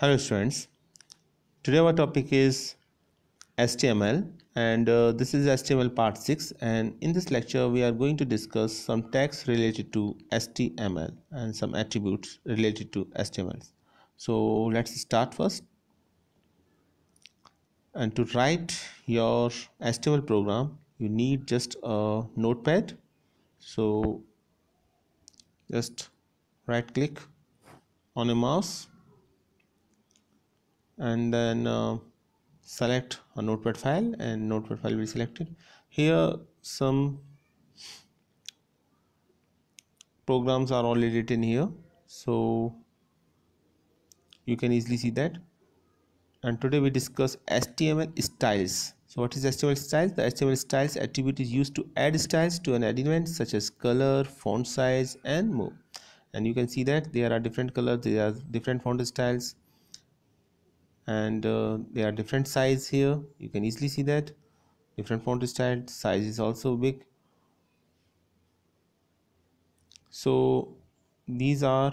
Hello students, today our topic is HTML and this is HTML part 6, and in this lecture we are going to discuss some tags related to HTML and some attributes related to HTML. So let's start first. And to write your HTML program you need just a notepad. So just right click on a mouse and then select a notepad file, and notepad file will be selected. Here some programs are already written here, so you can easily see that. And today we discuss HTML styles. So what is HTML styles? The HTML styles attribute is used to add styles to an element such as color, font size and more. And you can see that there are different colors, there are different font styles, and there are different size here. You can easily see that different font style, size is also big. So these are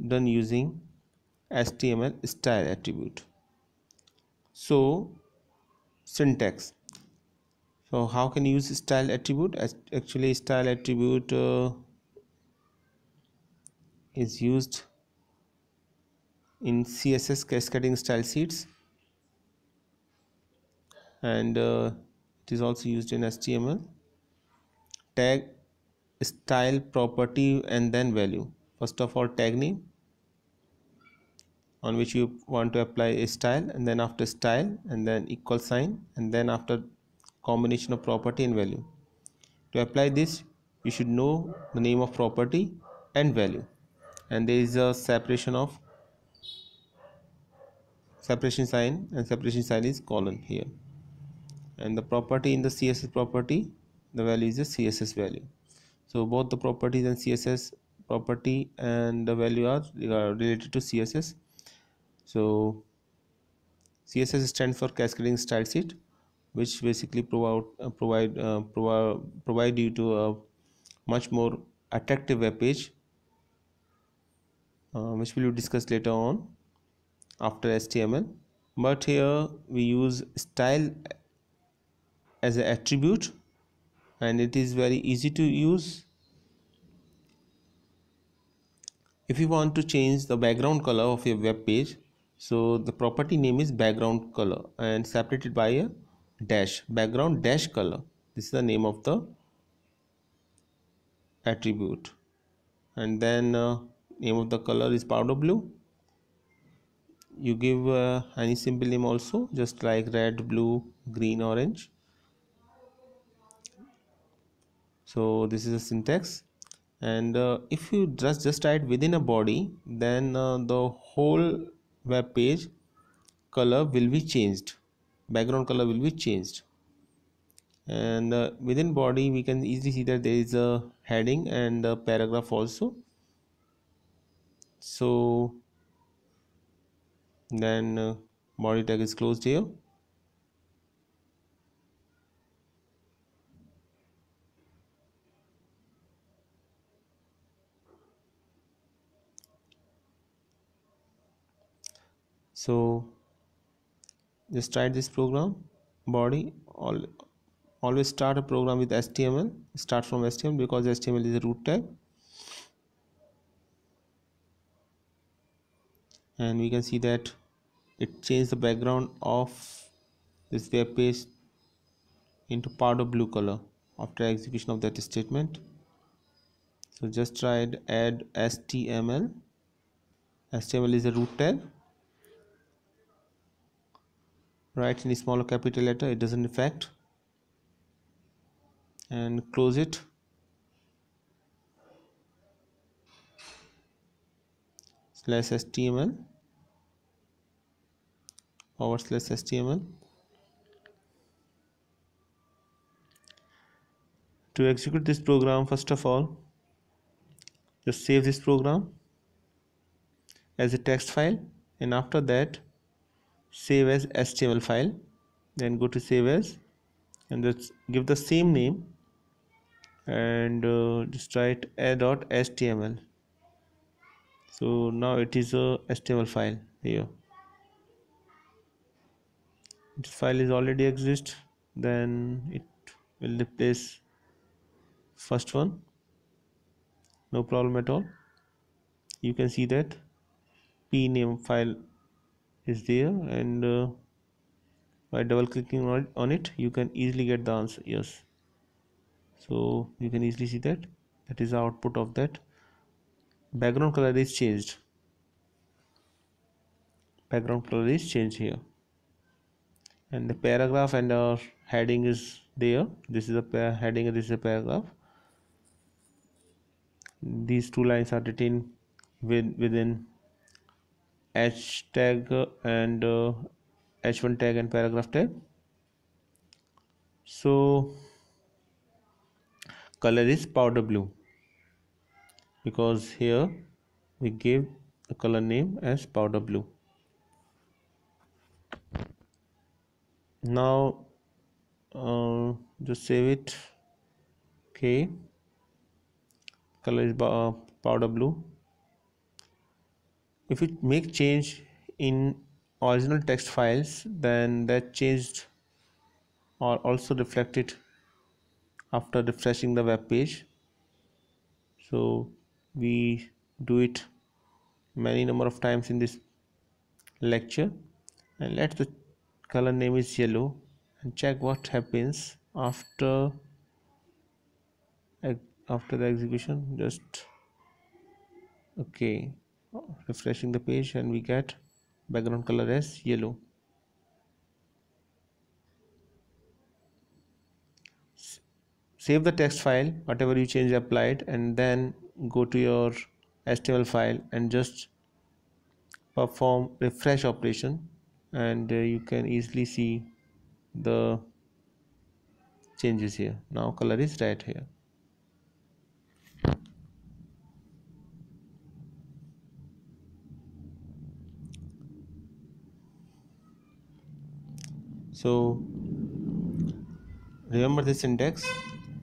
done using HTML style attribute. So syntax. So how can you use style attribute? Actually style attribute is used in CSS cascading style sheets, and it is also used in HTML. Tag, style, property and then value. First of all, tag name on which you want to apply a style, and then after style and then equal sign, and then after combination of property and value. To apply this you should know the name of property and value, and there is a separation sign, and separation sign is colon here, and the property in the CSS property, the value is a CSS value. So both the properties and CSS property and the value are related to CSS. So CSS stands for cascading style sheet, which basically provide you to a much more attractive web page, which we will discuss later on after HTML. But here we use style as an attribute, and it is very easy to use. If you want to change the background color of your web page, so the property name is background color and separated by a dash, background dash color. This is the name of the attribute, and then name of the color is powder blue. You give any simple name also, just like red, blue, green, orange. So this is a syntax, and if you just write within a body, then the whole web page color will be changed, background color will be changed. And within body we can easily see that there is a heading and a paragraph also. So then body tag is closed here. So just write this program body. Always start a program with HTML, start from HTML, because HTML is a root tag. And we can see that it changed the background of this web page into powder blue color after execution of that statement. So just try add HTML. HTML is a root tag. Write in smaller capital letter, it doesn't affect, and close it. Slash HTML /HTML. To execute this program, first of all just save this program as a text file, and after that save as HTML file. Then go to save as, and just give the same name, and just write a.html. So now it is a HTML file here. This file is already exist, then it will replace first one, no problem at all. You can see that p name file is there, and by double clicking on it you can easily get the answer yes. So you can easily see that that is the output of that. Background color is changed, background color is changed here, and the paragraph and our heading is there. This is a heading and this is a paragraph. These two lines are written within hashtag and h1 tag and paragraph tag. So color is powder blue because here we gave the color name as powder blue. Now just save it. Okay, color is powder blue. If we make change in original text files, then that changed are also reflected after refreshing the web page. So we do it many number of times in this lecture, and let the color name is yellow and check what happens after the execution. Just okay, refreshing the page and we get background color as yellow. Save the text file, whatever you change applied, and then go to your HTML file and just perform refresh operation, and you can easily see the changes here. Now color is red here. So remember this syntax.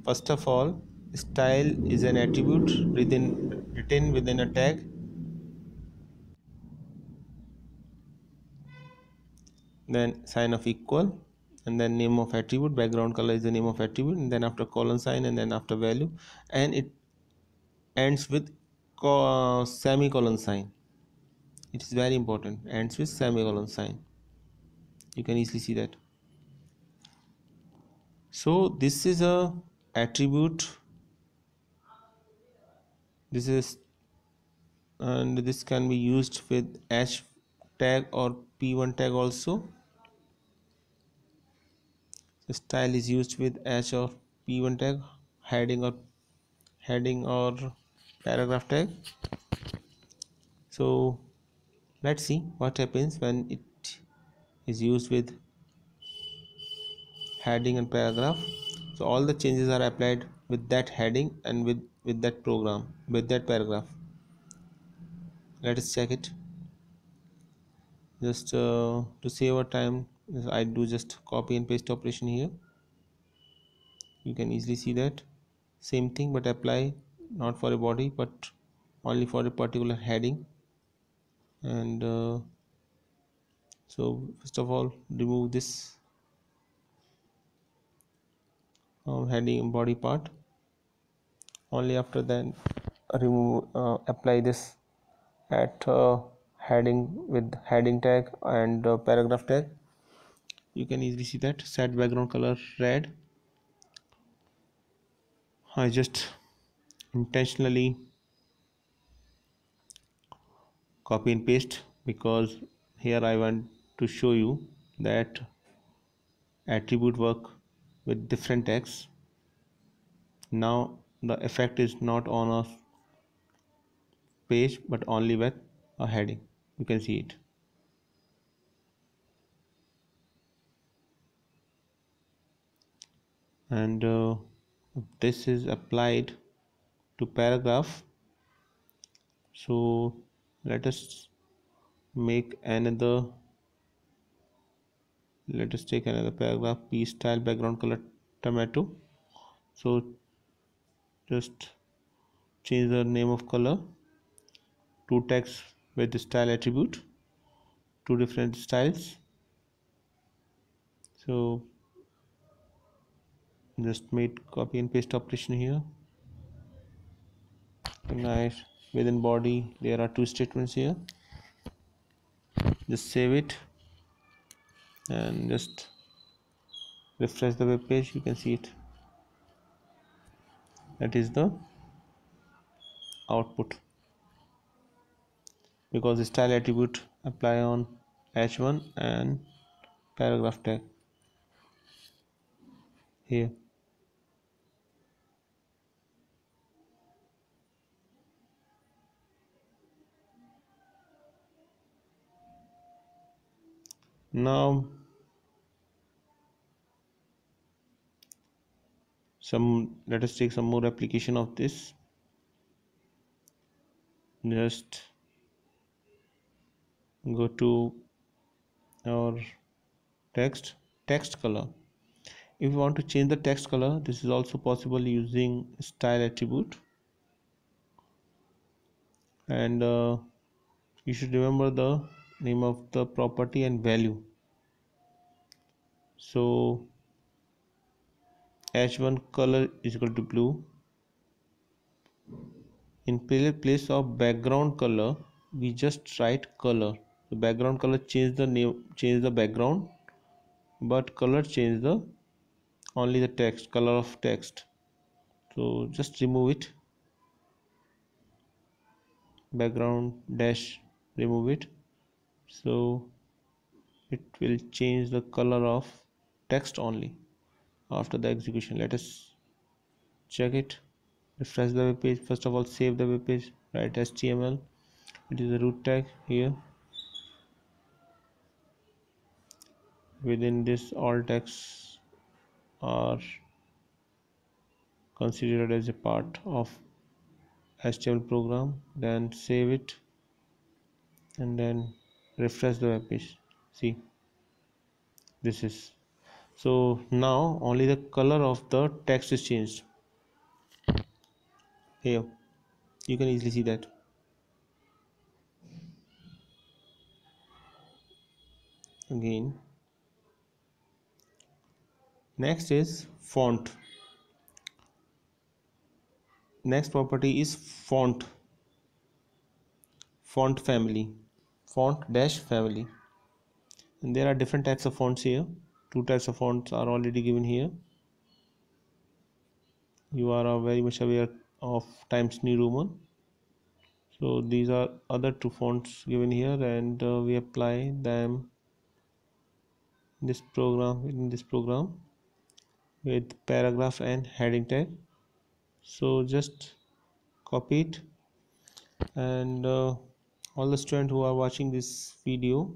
First of all, style is an attribute written within a tag. Then sign of equal, and then name of attribute. Background color is the name of attribute, and then after colon sign, and then after value, and it ends with semicolon sign. It is very important. Ends with semicolon sign. You can easily see that. So this is a attribute. This is, and this can be used with h tag or p1 tag also. The style is used with h or p1 tag, heading or paragraph tag. So let's see what happens when it is used with heading and paragraph. So all the changes are applied with that heading and with that program, with that paragraph. Let us check it. Just to save our time, I do just copy and paste operation here. You can easily see that same thing, but apply not for a body but only for a particular heading. And so first of all, remove this heading body part. Only after then remove apply this at heading with heading tag and paragraph tag. You can easily see that set background color red. I just intentionally copy and paste because here I want to show you that attribute work with different tags. Now the effect is not on a page but only with a heading. You can see it. And this is applied to paragraph. So let us make another, let us take another paragraph, p style background color tomato. So just change the name of color two tags with the style attribute, two different styles. So just made copy and paste operation here. Nice. Within body there are two statements here. Just save it and just refresh the web page. You can see it. That is the output, because the style attribute apply on h1 and paragraph tag here. Now let us take some more application of this. Just go to our text color. If you want to change the text color, this is also possible using style attribute. And you should remember the name of the property and value. So h1 color is equal to blue. In place of background color, we just write color. The background color change the name, change the background, but color change the only the text, color of text. So just remove it, background dash, remove it. So it will change the color of text only after the execution. Let us check it. Refresh the web page. First of all, save the web page, write html. It is a root tag here. Within this, all texts are considered as a part of HTML program. Then save it and then refresh the web page. See, this is, so now only the color of the text is changed. Here you can easily see that. Again, next is font. Next property is font family, font dash family. And there are different types of fonts here. Two types of fonts are already given here. You are very much aware of Times New Roman. So these are other two fonts given here, and we apply them in this program with paragraph and heading tag. So just copy it, and all the students who are watching this video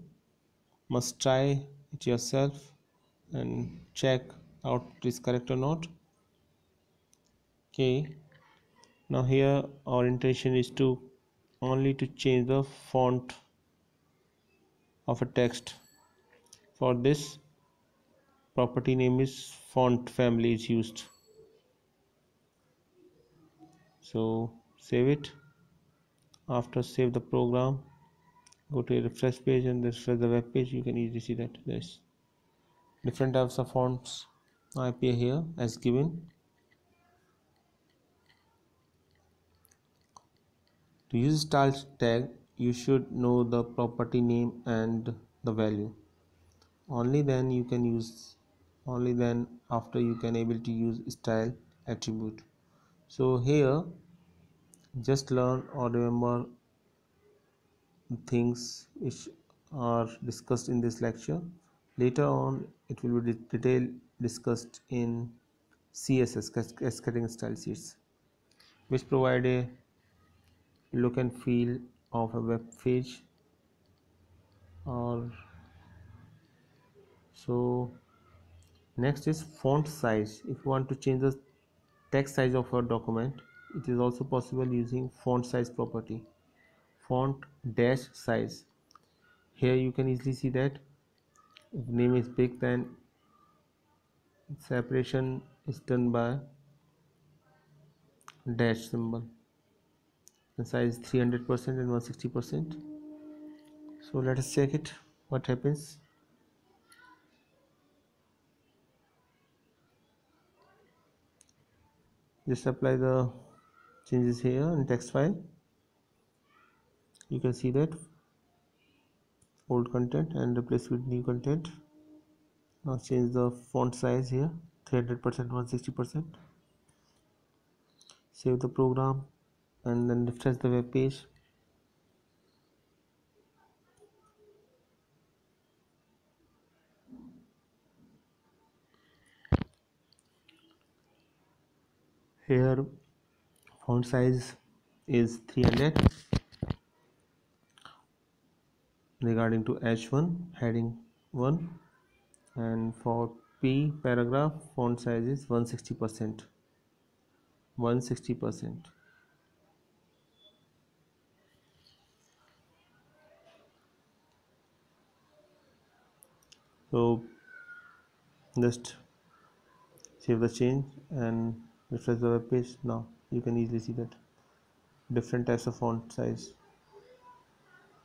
must try it yourself and check out it is correct or not. Okay, now here our intention is to only to change the font of a text. For this, property name is font family is used. So save it. After save the program, go to a refresh page and refresh the web page. You can easily see that there's different types of fonts appear here as given. To use style tag, you should know the property name and the value. Only then you can use, only then after you can able to use style attribute. So here just learn or remember things which are discussed in this lecture. Later on it will be detailed discussed in CSS, cascading style sheets, which provide a look and feel of a web page. Or so next is font size. If you want to change the text size of a document, it is also possible using font size property, font dash size. Here you can easily see that if name is big, then separation is done by dash symbol. the size 300% and 160%. So let us check it, what happens. Just apply the changes here in text file. You can see that old content and replace with new content. Now change the font size here, 300%, 160%. Save the program and then refresh the web page. Here font size is 300 regarding to H1 heading 1, and for P paragraph font size is 160%. 160%. So just save the change and refresh the web page. Now you can easily see that different types of font size.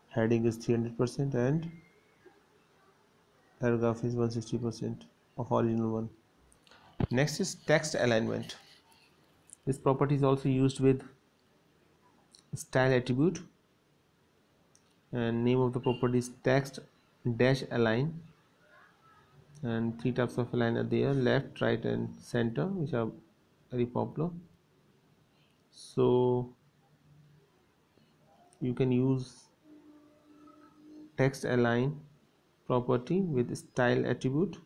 Heading is 300% and paragraph is 160% of original one. Next is text alignment. This property is also used with style attribute, and name of the property is text dash align, and three types of align are there: left, right and center, which are very popular. So you can use text align property with style attribute.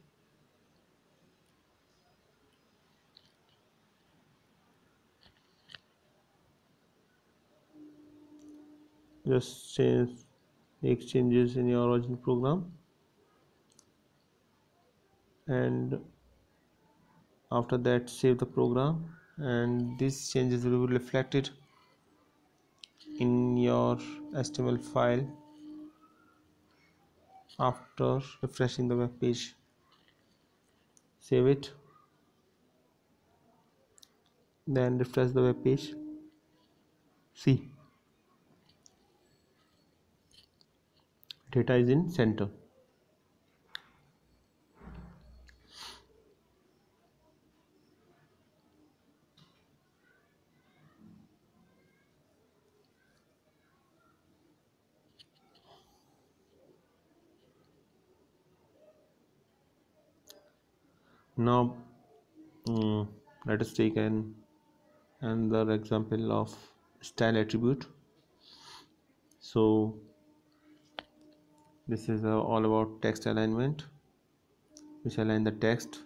Just make changes in your original program, and after that save the program, and these changes will be reflected in your HTML file after refreshing the web page. Save it, then refresh the web page. See, data is in center. Now let us take another example of style attribute. So this is all about text alignment, which align the text.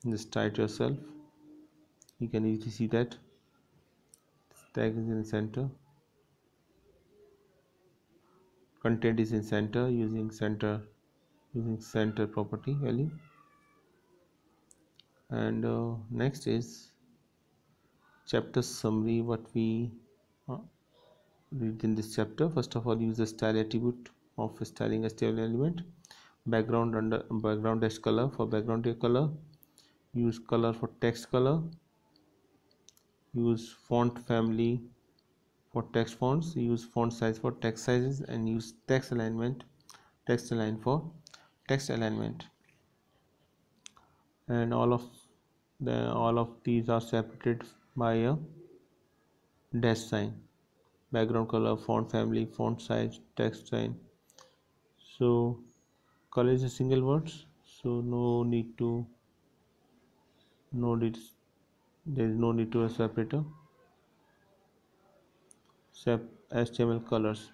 Just type yourself. You can easily see that tag is in the center, content is in center using center property value. And next is chapter summary. What we uh, read in this chapter: first of all, use the style attribute of styling HTML element. Background dash color for background color. Use color for text color. Use font family for text fonts. Use font size for text sizes, and use text align for text alignment. And all of these are separated by a dash sign: background color, font family, font size, text sign. So color is a single word, so no need there is no need to a separator. HTML colors.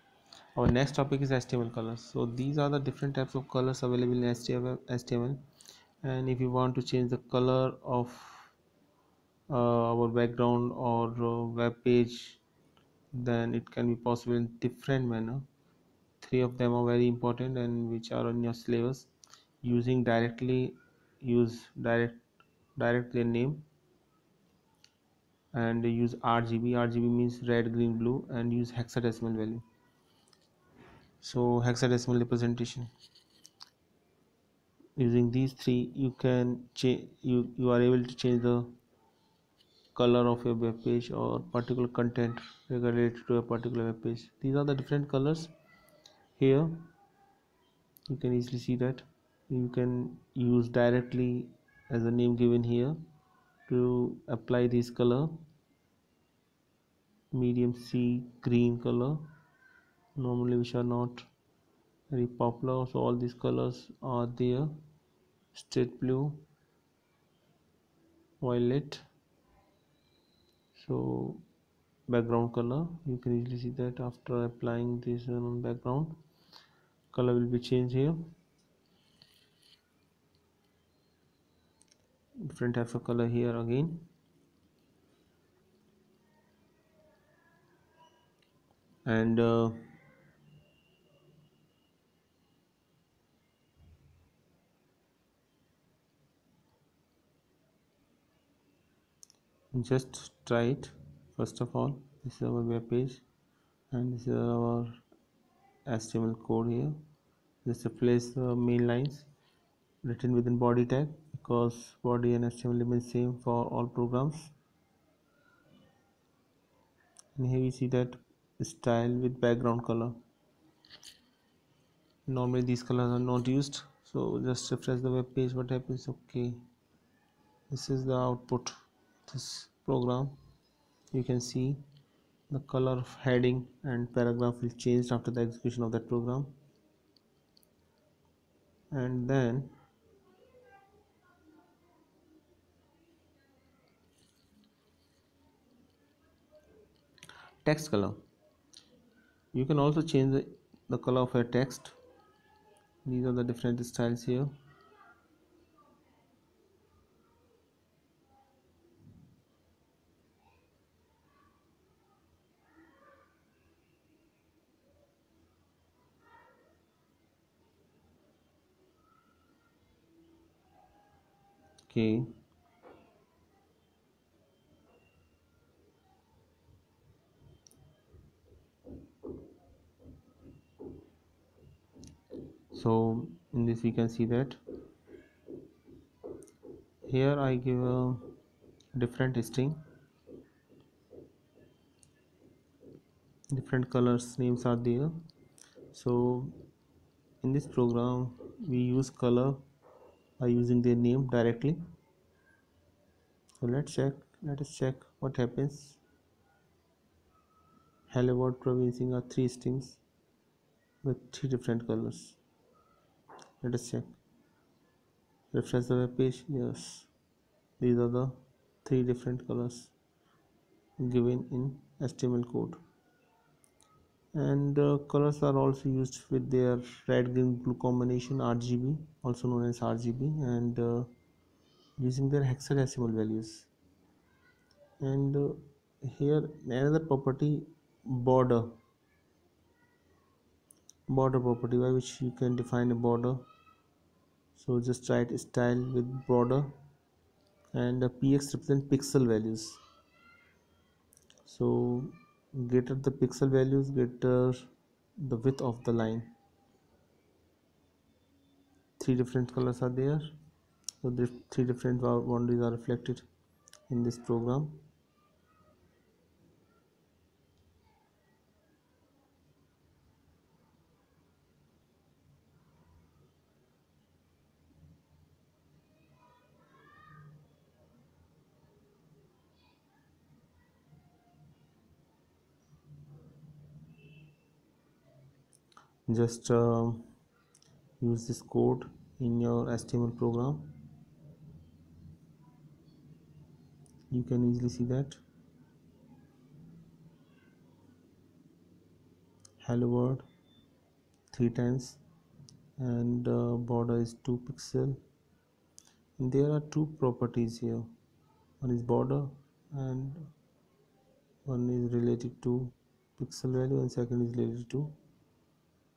Our next topic is HTML colors. So these are the different types of colors available in HTML. And if you want to change the color of our background or web page, then it can be possible in different manner. Three of them are very important and which are on your syllabus. Using directly use directly name, and use RGB means red, green, blue, and use hexadecimal value. So hexadecimal representation, using these three you can you are able to change the color of a web page or particular content related to a particular web page. These are the different colors. Here you can easily see that you can use directly as a name given here to apply this color, medium C green color, normally which are not very popular. So all these colors are there: straight blue, violet. So background color, you can easily see that after applying this on background, color will be changed here. Different types of color here again. And just try it. First of all, this is our web page and this is our HTML code here. Just replace the main lines written within body tag, because body and HTML remain same for all programs. And here we see that style with background color. Normally these colors are not used, so just refresh the web page. What happens? Okay, this is the output this program. You can see the color of heading and paragraph will change after the execution of that program. And then text color, you can also change the color of your text. These are the different styles here. Okay, so in this we can see that here I give a different string, different colors names are there. So in this program we use color by using their name directly. So let us check what happens. Hello world Praveen Singh are three strings with three different colors. Let us check. Refresh the web page. Yes, these are the three different colors given in HTML code. And colors are also used with their red green blue combination, RGB, also known as RGB, and using their hexadecimal values. And here another property, border property, by which you can define a border. So just write style with border, and px represent pixel values. So greater the pixel values, greater the width of the line. Three different colors are there, so the three different boundaries are reflected in this program. Just use this code in your HTML program. You can easily see that hello world three times, and border is 2 pixel. And there are two properties here, one is border and one is related to pixel value, and second is related to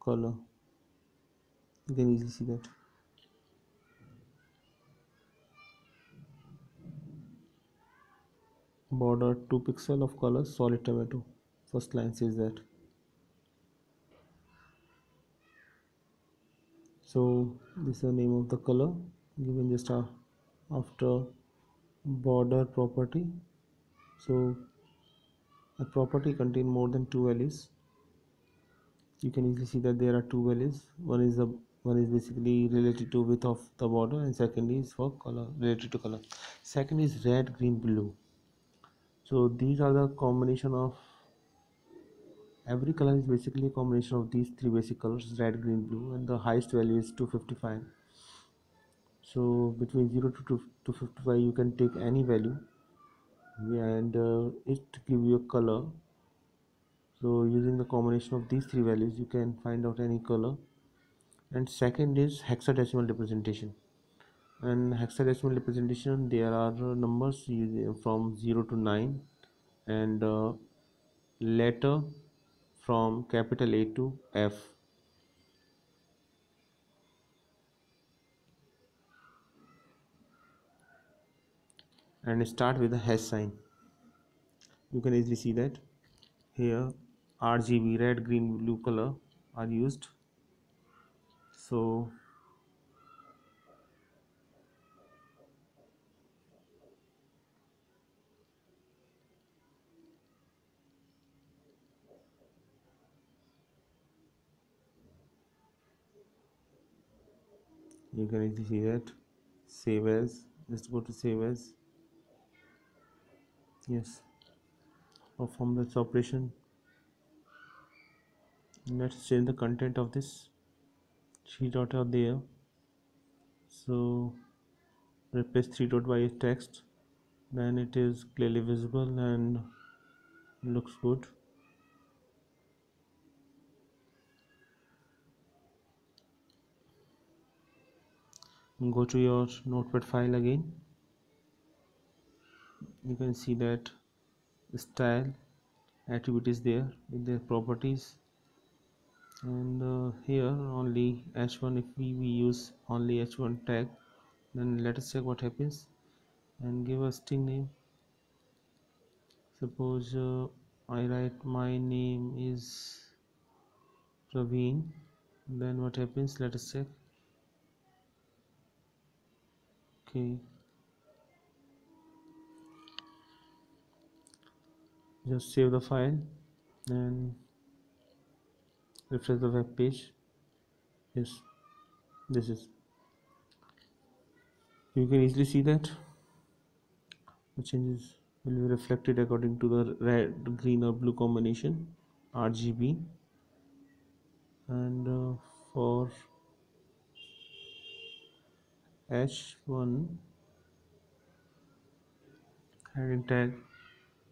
color. You can easily see that. Border 2 pixel of color solid tomato, first line says that. So this is the name of the color given just after border property. So a property contain more than two values. You can easily see that there are two values. One is basically related to width of the border, and second is for color, related to color. Second is red, green, blue. So these are the combination of every color is basically a combination of these three basic colors, red, green, blue, and the highest value is 255. So between 0 to 255 you can take any value, and it give you a color. So using the combination of these three values you can find out any color. And second is hexadecimal representation. And hexadecimal representation, there are numbers from 0 to 9, and letter from capital A to F. And start with a hash sign. You can easily see that here RGB, red, green, blue color are used. So you can easily see that. Save as, just go to save as. Yes, perform this operation. Let's change the content of this three dot are there. So replace three dot by a text, then it is clearly visible and looks good. Go to your notepad file again. You can see that style attribute is there with their properties, and here only h1. If we use only h1 tag, then let us check what happens and give a string name. Suppose I write my name is Praveen, then what happens, let us check. Okay, just save the file and refresh the web page. Yes, this is, you can easily see that the changes will be reflected according to the red, green or blue combination, RGB. And for h1 heading tag,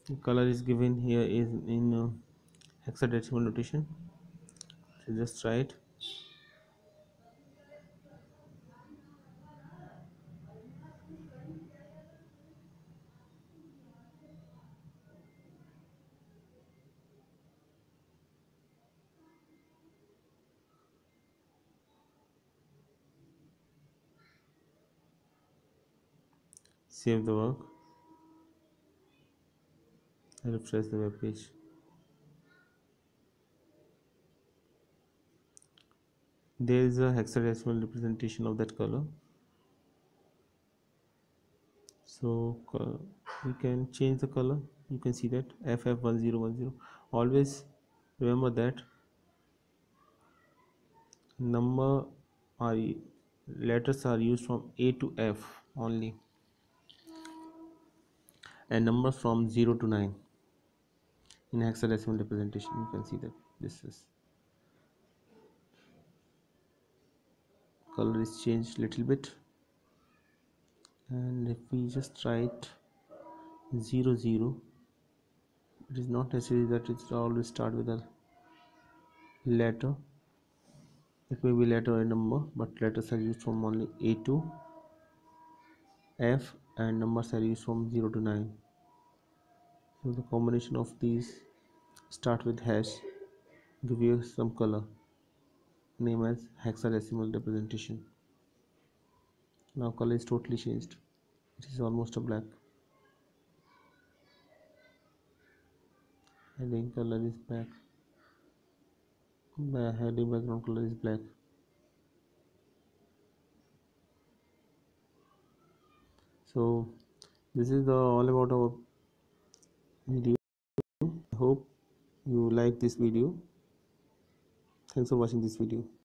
the color is given here is in hexadecimal notation. So just try it. Save the work and refresh the web page. There is a hexadecimal representation of that color. So we can change the color. You can see that FF1010. Always remember that number are letters are used from A to F only, and numbers from 0 to 9 in hexadecimal representation. You can see that this is color is changed little bit. And if we just write 00, it is not necessary that it always start with a letter. It may be letter or number, but letters are used from only A to F, and numbers are used from 0 to 9. So the combination of these start with hash, give you some color, name as hexadecimal representation. Now color is totally changed. It is almost a black. Heading color is black. The heading background color is black. So this is the all about our video. I hope you like this video. Thanks for watching this video.